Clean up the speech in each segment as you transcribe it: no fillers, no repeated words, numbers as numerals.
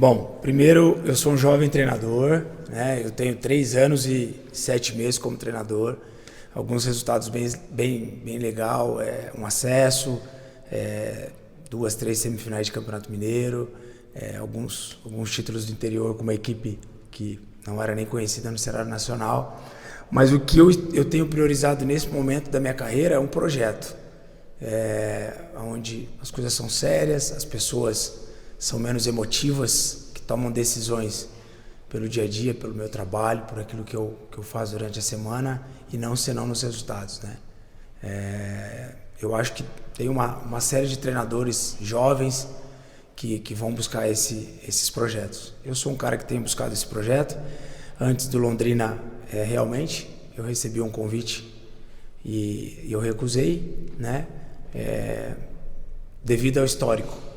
Bom, primeiro, eu sou um jovem treinador, né? Eu tenho 3 anos e 7 meses como treinador. Alguns resultados bem legal, um acesso, 2, 3 semifinais de Campeonato Mineiro, alguns títulos do interior com uma equipe que não era nem conhecida no cenário nacional. Mas o que eu tenho priorizado nesse momento da minha carreira é um projeto, onde as coisas são sérias, as pessoas são menos emotivas, que tomam decisões pelo dia a dia, pelo meu trabalho, por aquilo que eu faço durante a semana e não senão nos resultados, né? Eu acho que tem uma série de treinadores jovens que vão buscar esses projetos. Eu sou um cara que tem buscado esse projeto. Antes do Londrina, realmente, eu recebi um convite e eu recusei, né? Devido ao histórico.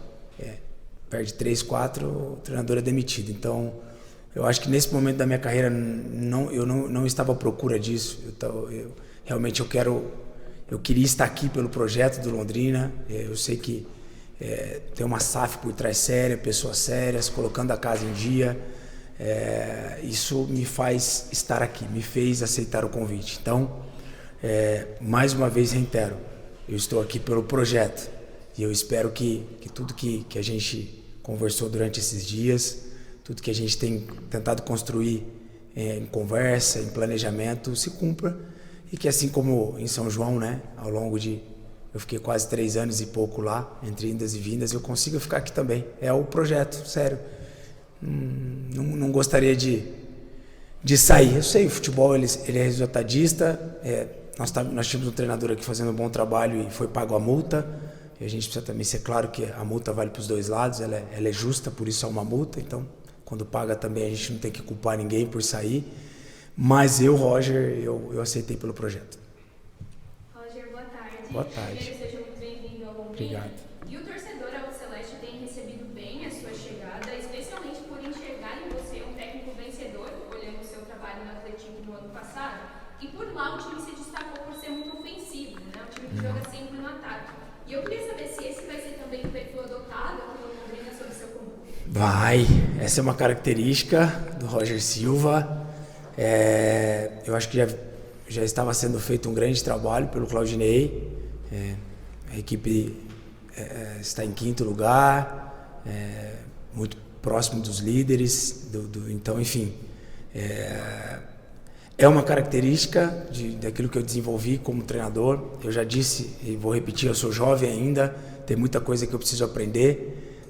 Perde 3, 4, o treinador é demitido. Então, eu acho que nesse momento da minha carreira eu não estava à procura disso. Realmente eu queria estar aqui pelo projeto do Londrina. Eu sei que tem uma SAF por trás séria, pessoas sérias, colocando a casa em dia. Isso me faz estar aqui, me fez aceitar o convite. Então, mais uma vez reitero, eu estou aqui pelo projeto e eu espero que tudo que a gente conversou durante esses dias, tudo que a gente tem tentado construir em conversa, em planejamento, se cumpra e que assim como em São João, né, ao longo eu fiquei quase 3 anos e pouco lá, entre indas e vindas, eu consiga ficar aqui também. É o projeto, sério. Não gostaria de sair. Eu sei, o futebol ele é resultadista. Nós tínhamos um treinador aqui fazendo um bom trabalho e foi pago a multa. E a gente precisa também ser claro que a multa vale para os dois lados, ela é justa, por isso é uma multa. Então, quando paga também, a gente não tem que culpar ninguém por sair. Mas Roger, eu aceitei pelo projeto. Roger, boa tarde. Boa tarde. Primeiro, seja muito bem-vindo ao Londrina. Obrigado. E o torcedor albiceleste tem recebido bem a sua chegada, especialmente por enxergar em você um técnico vencedor, olhando o seu trabalho no Atlético no ano passado. E por lá o time se destacou por ser muito ofensivo, né? O time que joga sempre no ataque. E eu queria saber se esse vai ser também o perfil adotado aqui no Londrina sob seu comando. Vai, essa é uma característica do Roger Silva. Eu acho que já estava sendo feito um grande trabalho pelo Claudinei. A equipe está em 5º lugar, muito próximo dos líderes. Então, enfim, é uma característica daquilo que eu desenvolvi como treinador. Eu já disse e vou repetir, eu sou jovem ainda, tem muita coisa que eu preciso aprender,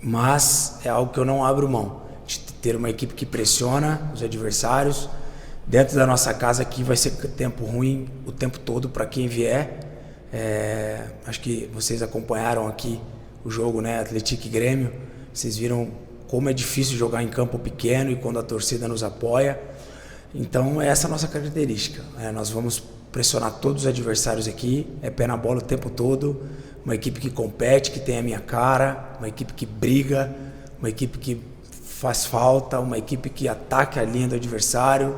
mas é algo que eu não abro mão, de ter uma equipe que pressiona os adversários. Dentro da nossa casa aqui vai ser tempo ruim o tempo todo para quem vier. Acho que vocês acompanharam aqui o jogo, né, Atlético e Grêmio. Vocês viram como é difícil jogar em campo pequeno e quando a torcida nos apoia. Então, essa é a nossa característica. Nós vamos pressionar todos os adversários aqui, pé na bola o tempo todo, uma equipe que compete, que tem a minha cara, uma equipe que briga, uma equipe que faz falta, uma equipe que ataca a linha do adversário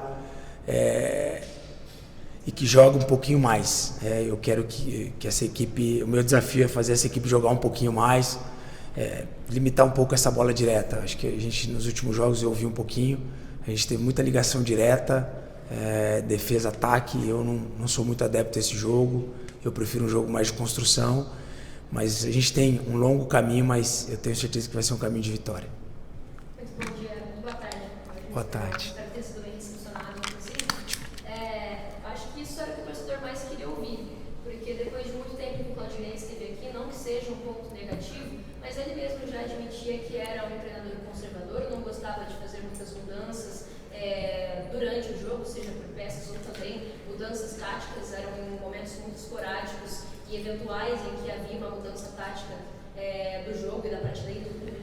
e que joga um pouquinho mais. Eu quero que essa equipe, o meu desafio é fazer essa equipe jogar um pouquinho mais, limitar um pouco essa bola direta. Acho que a gente nos últimos jogos eu ouvi um pouquinho, a gente teve muita ligação direta, defesa, ataque. Eu não sou muito adepto a esse jogo, eu prefiro um jogo mais de construção, mas a gente tem um longo caminho, mas eu tenho certeza que vai ser um caminho de vitória. Muito bom dia, boa tarde. Boa tarde. Espero ter sido bem recepcionado, inclusive. Acho que isso era o que o torcedor mais queria ouvir, porque depois de muito tempo que o Claudinei esteve aqui, não que seja um ponto negativo, mas ele mesmo já admitia que era um treinador conservador, não gostava de fazer muitas mudanças durante o jogo, seja por peças ou também mudanças táticas, eram em momentos muito esporádicos e eventuais em que havia uma mudança tática do jogo e da prateleira do público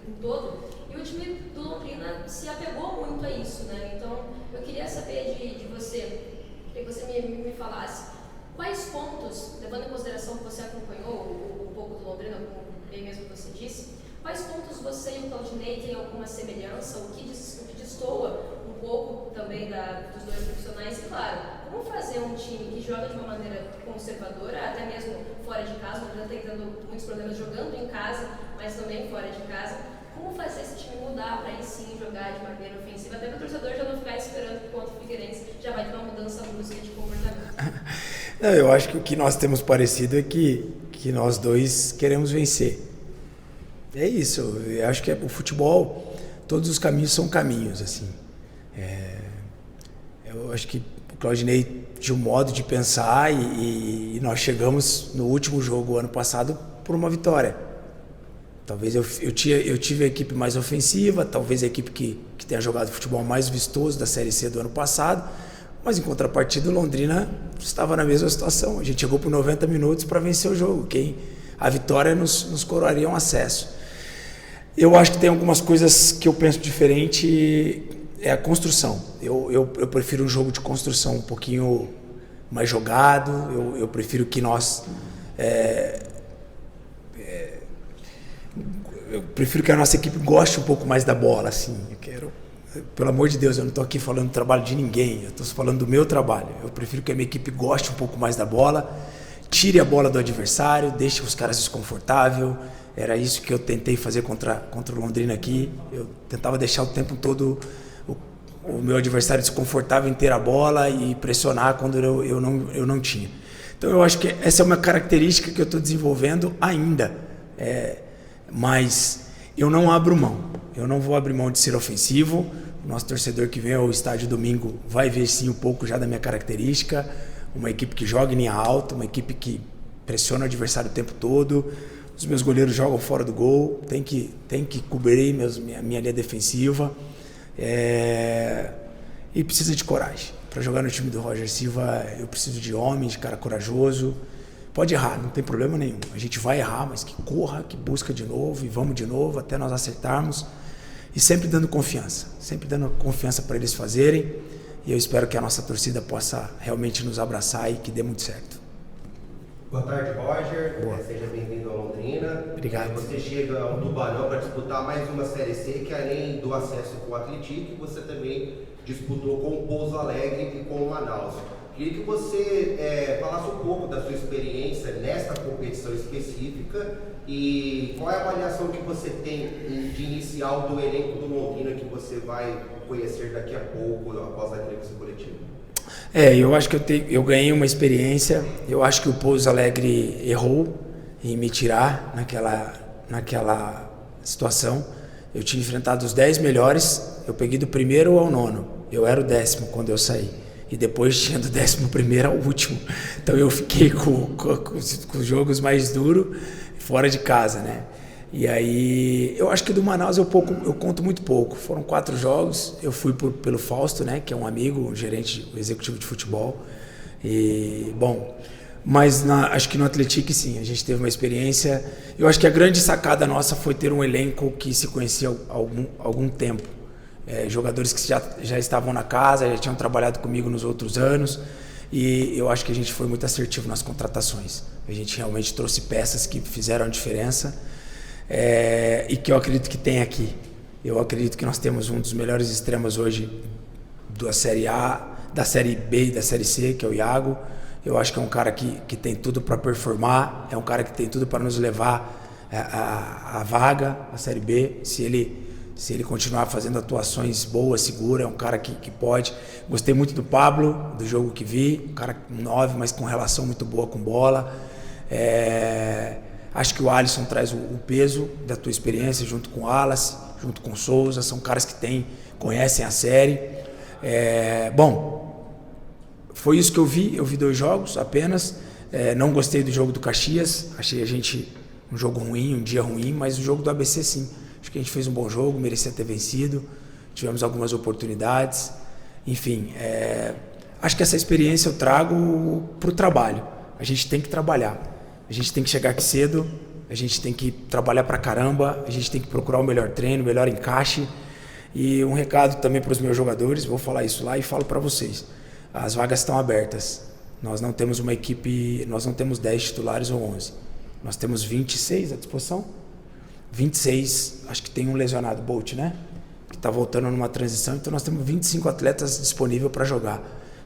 como um todo. E o time do Londrina se apegou muito a isso, né? Então, eu queria saber de você, que você me falasse quais pontos, levando em consideração que você acompanhou um pouco do Londrina, como bem mesmo você disse, quais pontos você e o Claudinei têm alguma semelhança, o que destoa um pouco também dos dois profissionais, e claro, como fazer um time que joga de uma maneira conservadora, até mesmo fora de casa, onde está tentando muito muitos problemas jogando em casa, mas também fora de casa. Como fazer esse time mudar para aí sim jogar de maneira ofensiva, até para o torcedor já não ficar esperando que contra o Figueirense já vai ter uma mudança brusca de comportamento? Não, eu acho que o que nós temos parecido é que nós dois queremos vencer. É isso, eu acho que o futebol, todos os caminhos são caminhos, assim. Eu acho que o Claudinei tinha um modo de pensar e nós chegamos no último jogo ano passado por uma vitória. Talvez eu tive a equipe mais ofensiva, talvez a equipe que tenha jogado futebol mais vistoso da Série C do ano passado, mas em contrapartida o Londrina estava na mesma situação. A gente chegou por 90 minutos para vencer o jogo. A vitória nos coroaria um acesso. Eu acho que tem algumas coisas que eu penso diferente, é a construção. Eu prefiro um jogo de construção um pouquinho mais jogado, eu prefiro que nós... eu prefiro que a nossa equipe goste um pouco mais da bola, assim. Pelo amor de Deus, eu não estou aqui falando do trabalho de ninguém, eu estou falando do meu trabalho. Eu prefiro que a minha equipe goste um pouco mais da bola, tire a bola do adversário, deixe os caras desconfortáveis. Era isso que eu tentei fazer contra o Londrina aqui. Eu tentava deixar o tempo todo o meu adversário desconfortável em ter a bola e pressionar quando eu não tinha. Então eu acho que essa é uma característica que eu estou desenvolvendo ainda. Mas eu não abro mão. Eu não vou abrir mão de ser ofensivo. O nosso torcedor que vem ao estádio domingo vai ver sim um pouco já da minha característica. Uma equipe que joga em linha alta, uma equipe que pressiona o adversário o tempo todo. Os meus goleiros jogam fora do gol, tem que cobrir minha linha defensiva. E precisa de coragem. Para jogar no time do Roger Silva, eu preciso de homem, de cara corajoso. Pode errar, não tem problema nenhum. A gente vai errar, mas que corra, que busca de novo e vamos de novo até nós acertarmos. E sempre dando confiança para eles fazerem. E eu espero que a nossa torcida possa realmente nos abraçar e que dê muito certo. Boa tarde, Roger. Boa. Seja bem-vindo à Londrina. Obrigado. Você chega ao Tubarão para disputar mais uma Série C, que além do acesso com o Atlético, você também disputou com o Pouso Alegre e com o Manaus. Queria que você falasse um pouco da sua experiência nesta competição específica e qual é a avaliação que você tem de inicial do elenco do Londrina que você vai conhecer daqui a pouco após a entrevista coletiva. Eu acho que eu ganhei uma experiência. Eu acho que o Pouso Alegre errou em me tirar naquela situação. Eu tinha enfrentado os 10 melhores, eu peguei do primeiro ao nono. Eu era o 10º quando eu saí. E depois tinha do 11º ao último. Então eu fiquei com os jogos mais duros fora de casa, né? E aí, eu acho que do Manaus eu conto muito pouco. Foram 4 jogos, eu fui pelo Fausto, né, que é um amigo, um gerente executivo de futebol. E, bom, mas acho que no Atlético sim, a gente teve uma experiência. Eu acho que a grande sacada nossa foi ter um elenco que se conhecia há algum tempo. Jogadores que já estavam na casa, já tinham trabalhado comigo nos outros anos. E eu acho que a gente foi muito assertivo nas contratações. A gente realmente trouxe peças que fizeram a diferença. E que eu acredito que tem aqui. Eu acredito que nós temos um dos melhores extremos hoje da Série A, da Série B e da Série C, que é o Iago. Eu acho que é um cara que tem tudo para performar, é um cara que tem tudo para nos levar a vaga, a Série B, se ele continuar fazendo atuações boas, seguras, é um cara que pode. Gostei muito do Pablo, do jogo que vi, um cara 9, mas com relação muito boa com bola. Acho que o Alisson traz o peso da tua experiência, junto com o Alas, junto com o Souza, são caras que conhecem a série. Bom, foi isso que eu vi 2 jogos apenas. Não gostei do jogo do Caxias, achei a gente um jogo ruim, um dia ruim, mas o jogo do ABC sim. Acho que a gente fez um bom jogo, merecia ter vencido, tivemos algumas oportunidades. Enfim, acho que essa experiência eu trago para o trabalho. A gente tem que trabalhar. A gente tem que chegar aqui cedo, a gente tem que trabalhar pra caramba, a gente tem que procurar o melhor treino, o melhor encaixe. E um recado também para os meus jogadores, vou falar isso lá e falo para vocês. As vagas estão abertas. Nós não temos uma equipe, nós não temos 10 titulares ou 11. Nós temos 26 à disposição. 26, acho que tem um lesionado, Bolt, né? Que está voltando numa transição, então nós temos 25 atletas disponíveis para jogar.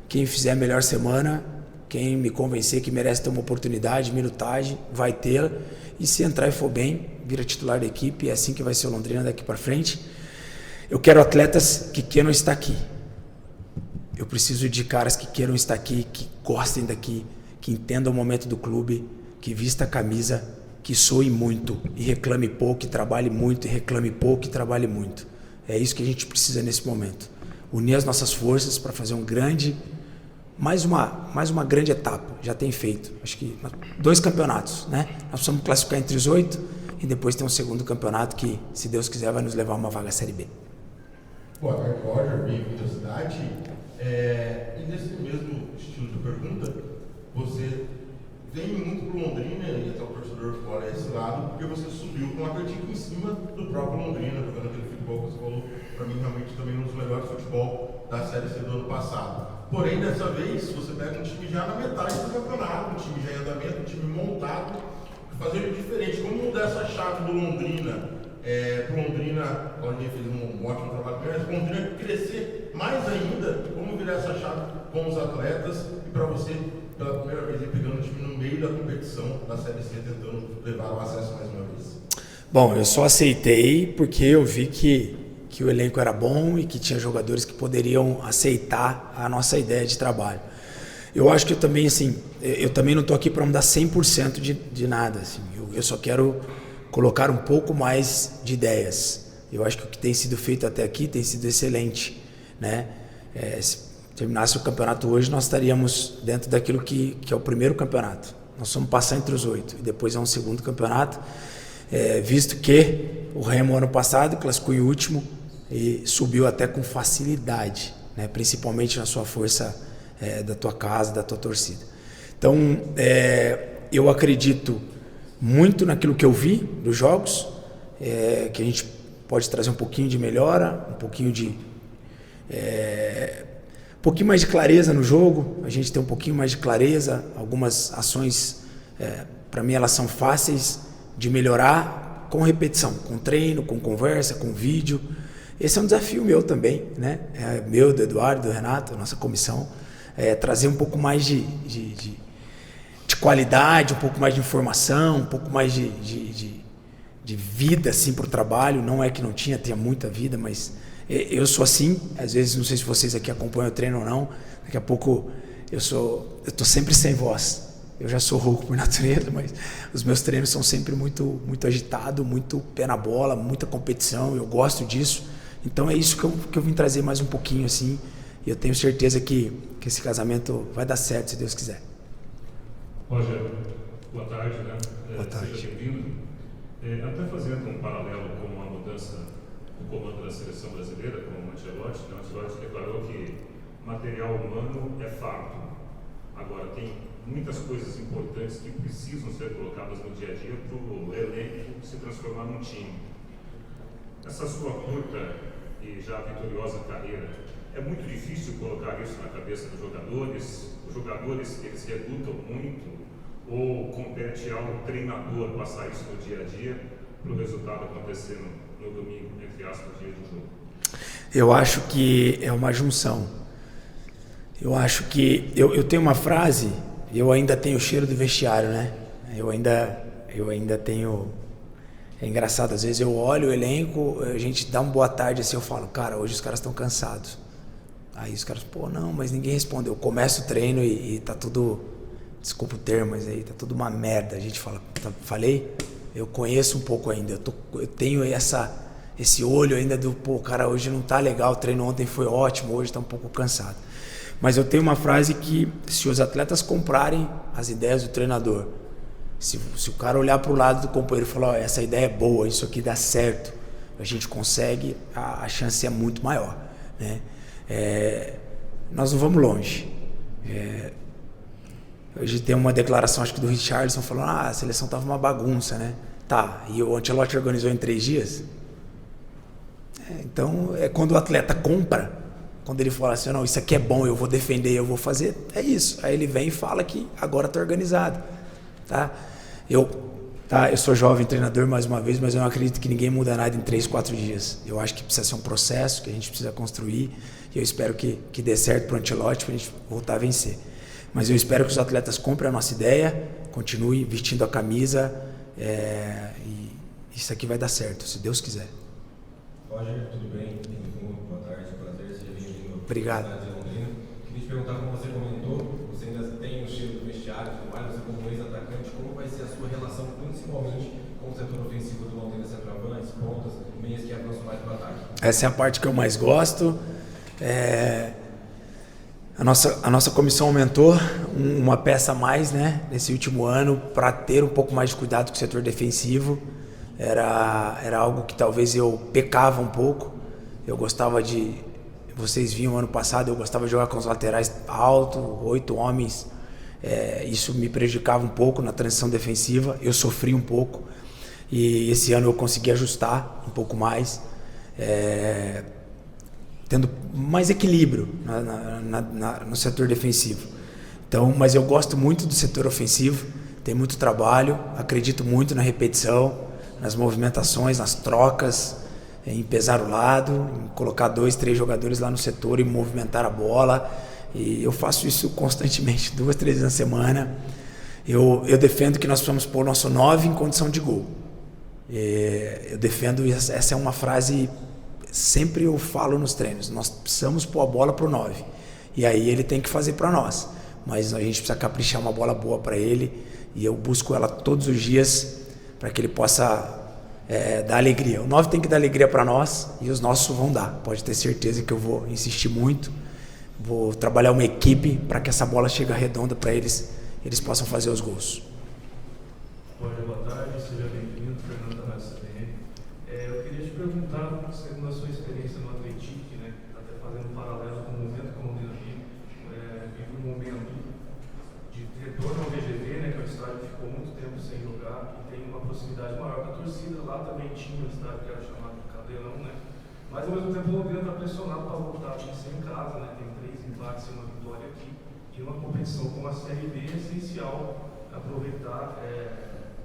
Quem fizer a melhor semana Quem me convencer que merece ter uma oportunidade, minutagem, vai tê-la. E se entrar e for bem, vira titular da equipe. É assim que vai ser o Londrina daqui para frente. Eu quero atletas que queiram estar aqui. Eu preciso de caras que queiram estar aqui, que gostem daqui, que entendam o momento do clube, que vista a camisa, que soe muito e reclame pouco, e trabalhe muito e reclame pouco e trabalhe muito. É isso que a gente precisa nesse momento. Unir as nossas forças para fazer mais uma grande etapa. Já tem feito, acho que 2 campeonatos, né? Nós precisamos classificar entre os 8 e depois tem um segundo campeonato que, se Deus quiser, vai nos levar a uma vaga Série B. Boa tarde, Roger, bem-vindo à cidade. E nesse mesmo estilo de pergunta, você vem muito para o Londrina e até o torcedor fora esse lado, porque você subiu com o Atlético em cima do próprio Londrina, jogando aquele futebol que você falou, para mim realmente também um dos melhores futebol da Série C do ano passado. Porém, dessa vez, você pega um time já na metade do campeonato, um time já em andamento, um time montado, fazer diferente. Como mudar essa chave do Londrina? Para o Londrina, o Londrina fez um ótimo trabalho, mas para o Londrina crescer mais ainda, como virar essa chave com os atletas e para você, pela primeira vez, ir pegando o time no meio da competição da Série C, tentando levar o acesso mais uma vez? Bom, eu só aceitei porque eu vi que o elenco era bom e que tinha jogadores que poderiam aceitar a nossa ideia de trabalho. Eu acho que eu também, assim, eu também não estou aqui para mudar 100% de nada. Assim, eu só quero colocar um pouco mais de ideias. Eu acho que o que tem sido feito até aqui tem sido excelente, né? Se terminasse o campeonato hoje, nós estaríamos dentro daquilo que é o primeiro campeonato. Nós vamos passar entre os 8 e depois é um segundo campeonato, visto que o Remo ano passado classificou em último e subiu até com facilidade, né? Principalmente na sua força da tua casa, da tua torcida. Então, eu acredito muito naquilo que eu vi dos jogos, que a gente pode trazer um pouquinho de melhora, um pouquinho mais de clareza no jogo. A gente tem um pouquinho mais de clareza. Algumas ações, para mim, elas são fáceis de melhorar com repetição, com treino, com conversa, com vídeo. Esse é um desafio meu também, né? Meu, do Eduardo, do Renato, a nossa comissão, trazer um pouco mais de qualidade, um pouco mais de informação, um pouco mais de vida assim, para o trabalho. Não é que não tinha muita vida, mas eu sou assim. Às vezes, não sei se vocês aqui acompanham o treino ou não, daqui a pouco eu estou sempre sem voz. Eu já sou rouco por natureza, mas os meus treinos são sempre muito, muito agitado, muito pé na bola, muita competição. Eu gosto disso. Então é isso que eu vim trazer mais um pouquinho assim. E eu tenho certeza que esse casamento vai dar certo, se Deus quiser. Roger, boa tarde, né? Boa tarde. Seja bem-vindo. Até fazendo um paralelo com a mudança do comando da seleção brasileira, com o Ancelotti, né? O Ancelotti declarou que material humano é fato. Agora, tem muitas coisas importantes que precisam ser colocadas no dia a dia para o elenco se transformar num time. Essa sua curta e já vitoriosa carreira, é muito difícil colocar isso na cabeça dos jogadores. Os jogadores, eles relutam muito, ou compete ao treinador passar isso no dia a dia para o resultado acontecer no domingo, entre aspas, dia do jogo? Eu acho que é uma junção. Eu acho que eu tenho uma frase, eu ainda tenho o cheiro do vestiário, né? Eu ainda tenho. É engraçado, às vezes eu olho o elenco, a gente dá uma boa tarde assim, eu falo, cara, hoje os caras estão cansados. Aí os caras, pô, não, mas ninguém respondeu. Eu começo o treino e tá tudo, desculpa o termo, mas aí tá tudo uma merda. A gente fala, falei, eu conheço um pouco ainda, eu tenho esse olho ainda do, pô, cara, hoje não tá legal, o treino ontem foi ótimo, hoje tá um pouco cansado. Mas eu tenho uma frase que, se os atletas comprarem as ideias do treinador, se o cara olhar para o lado do companheiro e falar, oh, essa ideia é boa, isso aqui dá certo, a gente consegue, a chance é muito maior, né? Nós não vamos longe. Hoje tem uma declaração, acho que do Richarlison, falando, a seleção estava uma bagunça, né? Tá, e o Ancelotti organizou em 3 dias? Então, quando o atleta compra, quando ele fala assim, não, isso aqui é bom, eu vou defender, eu vou fazer, é isso. Aí ele vem e fala que agora está organizado. Tá? Eu sou jovem treinador mais uma vez, mas eu não acredito que ninguém muda nada em 3, 4 dias. Eu acho que precisa ser um processo que a gente precisa construir e eu espero que dê certo para o Ancelotti para a gente voltar a vencer. Mas eu espero que os atletas comprem a nossa ideia, continuem vestindo a camisa, e isso aqui vai dar certo, se Deus quiser. Roger, tudo bem? Boa tarde, prazer, seja bem-vindo. Obrigado. Queria te perguntar, como você comentou, você ainda tem o cheiro do vestiário e tudo mais, você como ex-atacante, como vai ser a sua relação, principalmente com o setor ofensivo do Londrina, centroavantes, pontas, meias que avançam mais para o ataque? Essa é a parte que eu mais gosto. A nossa comissão aumentou uma peça a mais, né, nesse último ano, para ter um pouco mais de cuidado com o setor defensivo. Era algo que talvez eu pecava um pouco. Eu gostava vocês viam ano passado, eu gostava de jogar com os laterais altos, 8 homens. Isso me prejudicava um pouco na transição defensiva. Eu sofri um pouco e esse ano eu consegui ajustar um pouco mais, tendo mais equilíbrio no setor defensivo. Então, mas eu gosto muito do setor ofensivo, tem muito trabalho, acredito muito na repetição, nas movimentações, nas trocas, em pesar o lado, em colocar 2, 3 jogadores lá no setor e movimentar a bola. E eu faço isso constantemente, 2, 3 vezes na semana. Eu defendo que nós precisamos pôr o nosso 9 em condição de gol. Eu defendo, essa é uma frase, sempre eu falo nos treinos, nós precisamos pôr a bola para o 9. E aí ele tem que fazer para nós. Mas a gente precisa caprichar uma bola boa para ele, e eu busco ela todos os dias para que ele possa dar alegria. O 9 tem que dar alegria para nós e os nossos vão dar. Pode ter certeza que eu vou insistir muito, vou trabalhar uma equipe para que essa bola chegue redonda para eles possam fazer os gols. Boa tarde, seja bem-vindo, Fernando da Rádio CBN. Eu queria te perguntar, segundo a sua experiência no Atlético, né, até fazendo um paralelo com o momento que o Londrina vive um momento de retorno ao VGV, né, que é um estádio que ficou muito tempo sem jogar e tem uma proximidade maior com a torcida. Lá também tinha um estádio que era chamado de Caldeirão, né, mas ao mesmo tempo o Londrina está pressionado para voltar a vencer em casa, né, tem 3 empates e uma vitória aqui, e uma competição como a Série B é essencial aproveitar,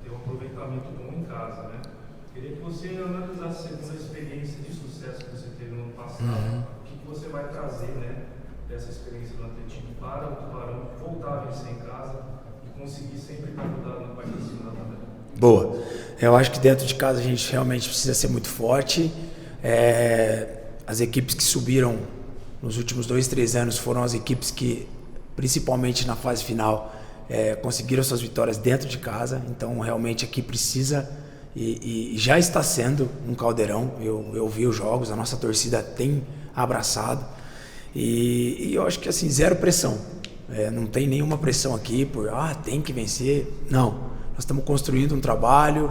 ter um aproveitamento bom em casa, né. Queria que você analisasse essa experiência de sucesso que você teve no ano passado, o que você vai trazer, né, dessa experiência do Atlético para o Tubarão voltar a vencer em casa e conseguir sempre estar mudado na parte de cima da tabela. Boa. Eu acho que dentro de casa a gente realmente precisa ser muito forte. As equipes que subiram nos últimos 2, 3 anos foram as equipes que, principalmente na fase final, conseguiram suas vitórias dentro de casa. Então realmente aqui precisa, e já está sendo um caldeirão. Eu vi os jogos, a nossa torcida tem abraçado, e eu acho que assim, zero pressão. Não tem nenhuma pressão aqui por tem que vencer. Não, nós estamos construindo um trabalho,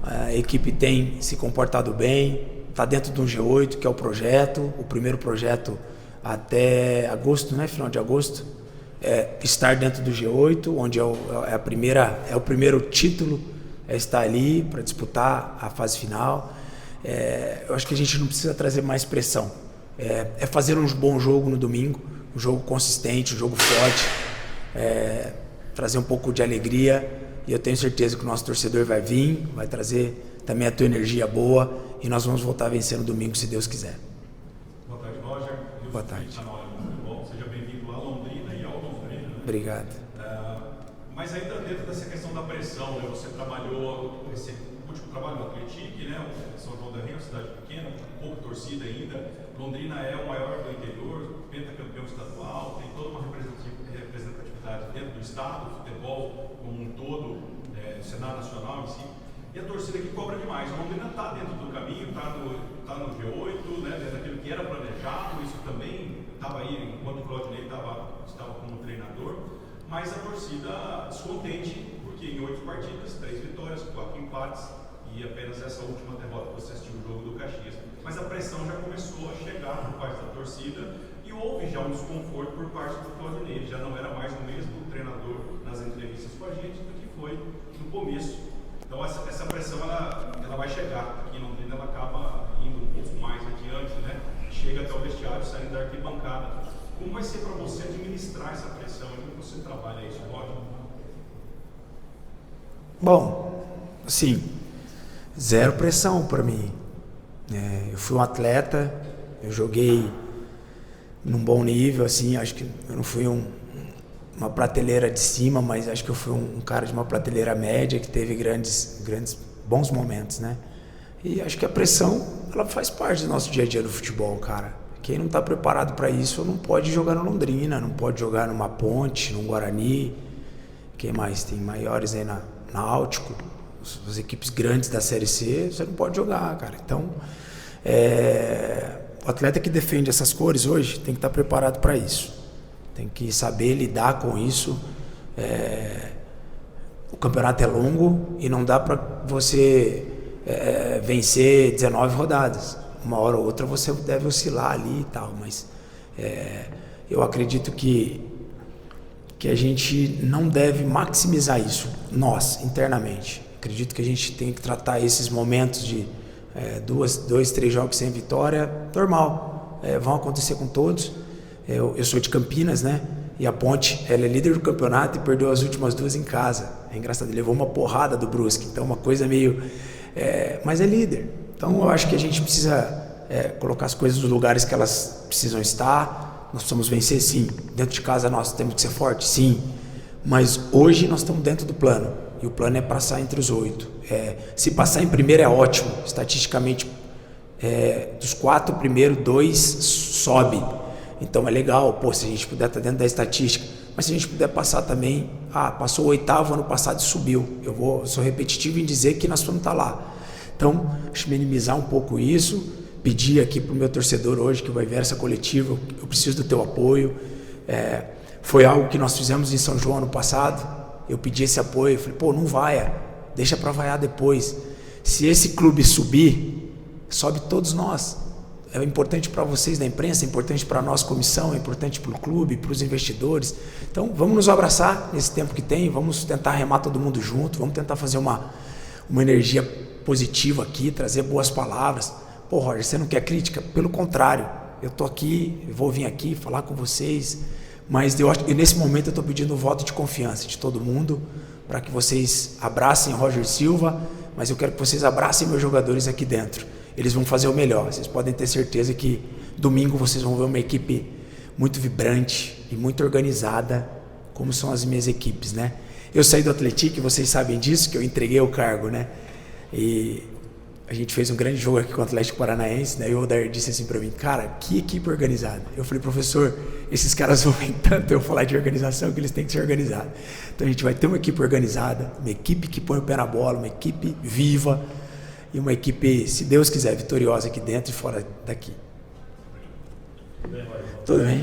a equipe tem se comportado bem, está dentro de um G8, que é o projeto, o primeiro projeto até agosto, né, final de agosto, estar dentro do G8, onde é o primeiro título, estar ali para disputar a fase final. Eu acho que a gente não precisa trazer mais pressão, fazer um bom jogo no domingo, um jogo consistente, um jogo forte, trazer um pouco de alegria, e eu tenho certeza que o nosso torcedor vai vir, vai trazer também a tua energia boa, e nós vamos voltar a vencer no domingo, se Deus quiser. Boa tarde, Roger. Boa tarde. Seja bem-vindo a Londrina e ao Londrina. Obrigado. Mas ainda dentro dessa questão da pressão, né, você trabalhou, esse último trabalho no Atlético, né, São João del Rei, uma cidade pequena, com pouca torcida ainda. Londrina é o maior do interior, pentacampeão estadual, tem toda uma representatividade dentro do estado, futebol como um todo, Senado Nacional em si. E a torcida que cobra demais. A Londrina está dentro do caminho, está no G8, né, dentro daquilo que era planejado. Isso também estava aí, enquanto o Claudinei estava como treinador. Mas a torcida descontente, porque em 8 partidas, 3 vitórias, 4 empates e apenas essa última derrota que você assistiu o jogo do Caxias. Mas a pressão já começou a chegar por parte da torcida e houve já um desconforto por parte do Claudinei. Ele já não era mais o mesmo treinador nas entrevistas com a gente do que foi no começo. Então essa pressão ela vai chegar. Aqui em Londrina ela acaba indo um pouco mais adiante, né? Chega até o vestiário, saindo da arquibancada. Como vai ser para você administrar essa pressão? Como você trabalha isso, Roger? Bom, assim, zero pressão para mim. Eu fui um atleta, eu joguei num bom nível, assim, acho que eu não fui um uma prateleira de cima, mas acho que eu fui um cara de uma prateleira média que teve grandes bons momentos, né? E acho que a pressão, ela faz parte do nosso dia a dia do futebol, cara. Quem não está preparado para isso não pode jogar no Londrina, não pode jogar numa Ponte, num Guarani. Quem mais? Tem maiores aí na Náutico, as equipes grandes da Série C, você não pode jogar, cara. Então, o atleta que defende essas cores hoje tem que estar preparado para isso. Tem que saber lidar com isso. O campeonato é longo e não dá para você vencer 19 rodadas. Uma hora ou outra você deve oscilar ali e tal, mas eu acredito que a gente não deve maximizar isso, nós, internamente. Acredito que a gente tem que tratar esses momentos de 2, 3 jogos sem vitória, normal, vão acontecer com todos. Eu sou de Campinas, né? E a Ponte, ela é líder do campeonato e perdeu as últimas 2 em casa. É engraçado, ele levou uma porrada do Brusque, então uma coisa meio... mas é líder. Então eu acho que a gente precisa colocar as coisas nos lugares que elas precisam estar. Nós precisamos vencer, sim. Dentro de casa nós temos que ser forte, sim. Mas hoje nós estamos dentro do plano. E o plano é passar entre os 8. Se passar em primeiro é ótimo. Estatisticamente, dos 4 primeiros, 2 sobe. Então é legal, se a gente puder estar dentro da estatística. Mas se a gente puder passar também, passou o 8º ano passado e subiu. Eu sou repetitivo em dizer que nós vamos estar lá. Então, acho que minimizar um pouco isso, pedir aqui para o meu torcedor hoje que vai ver essa coletiva, eu preciso do teu apoio. Foi algo que nós fizemos em São João ano passado, eu pedi esse apoio, falei, não vaia, deixa para vaiar depois. Se esse clube subir, sobe todos nós. É importante para vocês da imprensa, é importante para a nossa comissão, é importante para o clube, para os investidores. Então, vamos nos abraçar nesse tempo que tem, vamos tentar remar todo mundo junto, vamos tentar fazer uma energia positiva aqui, trazer boas palavras. Roger, você não quer crítica? Pelo contrário, eu estou aqui, eu vou vir aqui falar com vocês, mas nesse momento eu estou pedindo um voto de confiança de todo mundo, para que vocês abracem o Roger Silva, mas eu quero que vocês abracem meus jogadores aqui dentro. Eles vão fazer o melhor. Vocês podem ter certeza que domingo vocês vão ver uma equipe muito vibrante e muito organizada, como são as minhas equipes, né? Eu saí do Atlético, vocês sabem disso, que eu entreguei o cargo, né? E a gente fez um grande jogo aqui com o Atlético Paranaense, daí o Odair disse assim para mim, cara, que equipe organizada. Eu falei, professor, esses caras ouvem tanto eu falar de organização que eles têm que ser organizados. Então a gente vai ter uma equipe organizada, uma equipe que põe o pé na bola, uma equipe viva, e uma equipe, se Deus quiser, vitoriosa aqui dentro e fora daqui. Tudo bem?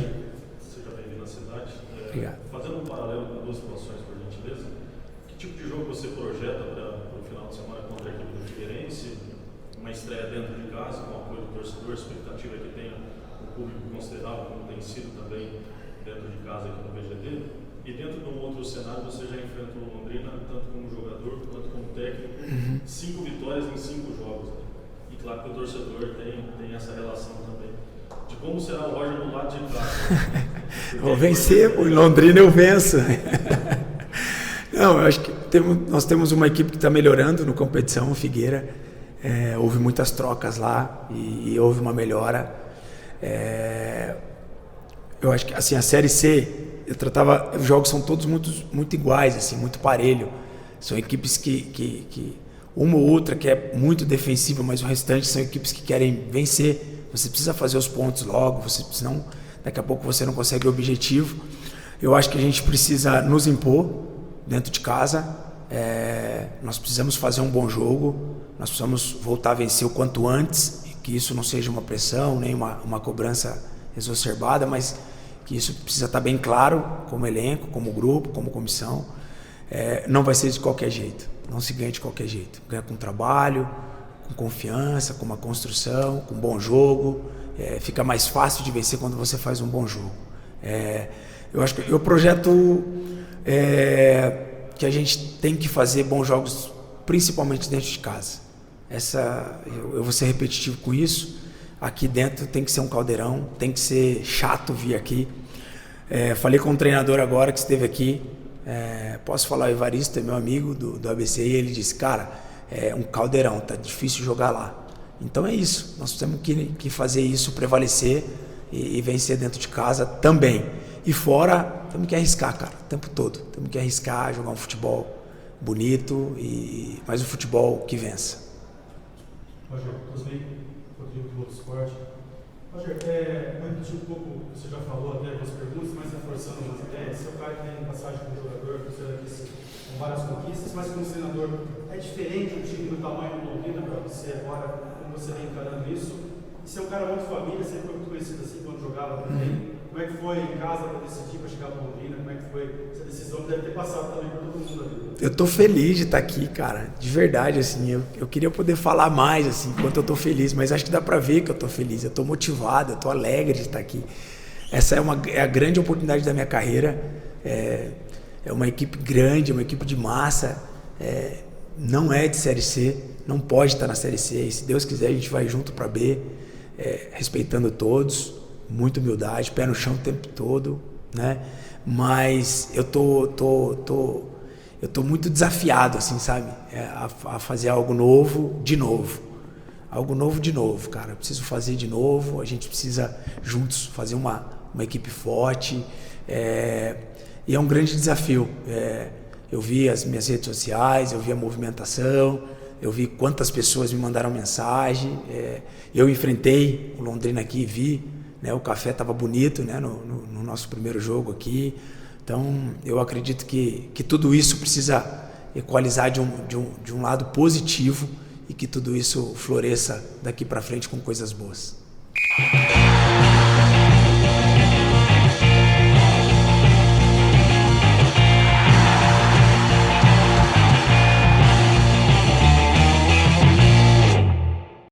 Seja bem-vindo à cidade. Obrigado. Fazendo um paralelo com 2 situações, por gentileza, que tipo de jogo você projeta para o final de semana contra a equipe do Figueirense? Uma estreia dentro de casa, com o apoio do torcedor, expectativa que tenha um público considerável, como tem sido também dentro de casa aqui no VGD. E dentro de um outro cenário, você já enfrentou o Londrina, tanto como jogador quanto como técnico, 5 vitórias em 5 jogos. E claro que o torcedor tem essa relação também de como será o Roger do lado de cá. Vou vencer, em Londrina eu venço. Não, eu acho que nós temos uma equipe que está melhorando no competição, o Figueira. Houve muitas trocas lá e houve uma melhora. Eu acho que assim, a Série C, os jogos são todos muito iguais, assim, muito parelho. São equipes que uma ou outra que é muito defensiva, mas o restante são equipes que querem vencer. Você precisa fazer os pontos logo, senão daqui a pouco você não consegue o objetivo. Eu acho que a gente precisa nos impor dentro de casa. Nós precisamos fazer um bom jogo, nós precisamos voltar a vencer o quanto antes, que isso não seja uma pressão, nem uma cobrança exacerbada, mas que isso precisa estar bem claro como elenco, como grupo, como comissão. Não vai ser de qualquer jeito, não se ganha de qualquer jeito. Ganha com trabalho, com confiança, com uma construção, com um bom jogo. Fica mais fácil de vencer quando você faz um bom jogo. Eu acho que eu projeto que a gente tem que fazer bons jogos, principalmente dentro de casa. Eu vou ser repetitivo com isso. Aqui dentro tem que ser um caldeirão, tem que ser chato vir aqui. Falei com um treinador agora que esteve aqui, posso falar, o Evaristo é meu amigo do ABC, e ele disse, cara, um caldeirão, tá difícil jogar lá. Então é isso, nós temos que fazer isso prevalecer e vencer dentro de casa também. E fora, temos que arriscar, cara, o tempo todo. Temos que arriscar, jogar um futebol bonito, mas o futebol que vença. Roger, Rodrigo do Globo Esporte. Roger, vou repetir um pouco o que você já falou até algumas perguntas, mas reforçando umas ideias. Você é um cara que tem passagem como jogador, com várias conquistas, mas como treinador, é diferente um time do tamanho do Londrina para você agora, como você vem encarando isso? E você é um cara muito família, sempre foi muito conhecido assim quando jogava também. Como é que foi em casa para decidir, para chegar para Londrina? Como é que foi essa decisão? Deve ter passado também por todo mundo ali. Eu tô feliz de estar aqui, cara, de verdade, assim, eu queria poder falar mais, assim, enquanto eu tô feliz, mas acho que dá pra ver que eu tô feliz, eu tô motivado, eu tô alegre de estar aqui. Essa é a grande oportunidade da minha carreira, é uma equipe grande, é uma equipe de massa, não é de Série C, não pode estar na Série C, e se Deus quiser a gente vai junto pra B, respeitando todos, muita humildade, pé no chão o tempo todo, né? Mas eu tô muito desafiado, assim, sabe? A fazer algo novo de novo. Algo novo de novo, cara. Eu preciso fazer de novo, a gente precisa juntos fazer uma equipe forte. E é um grande desafio. Eu vi as minhas redes sociais, eu vi a movimentação, eu vi quantas pessoas me mandaram mensagem. Eu enfrentei o Londrina aqui e vi, né, o café estava bonito, né, no nosso primeiro jogo aqui. Então, eu acredito que tudo isso precisa equalizar de um lado positivo e que tudo isso floresça daqui para frente com coisas boas.